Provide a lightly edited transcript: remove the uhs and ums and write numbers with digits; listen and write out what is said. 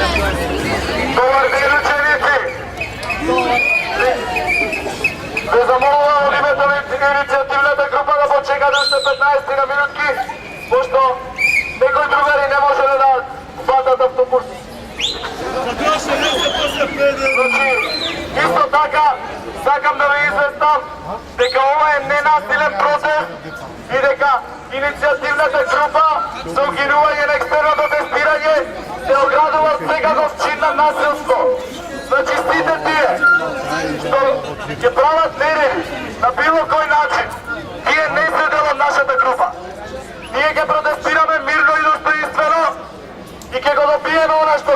Товарни ученици, се замолувам од името на иницијативната група да почекате уште 15 минутки, пошто некои другари не може да фатат автобус. Значи, исто така, сакам да ви известам дека ова е ненасилен протест и дека иницијативната група за укинување на екстерното тестирање се оградува секаков чин на насилство. Значи, сите тие што ќе прават нереди на било кој начин, тие не се дел од нашата група. Ние ќе протестираме мирно и достоинствено и ќе го добиеме она што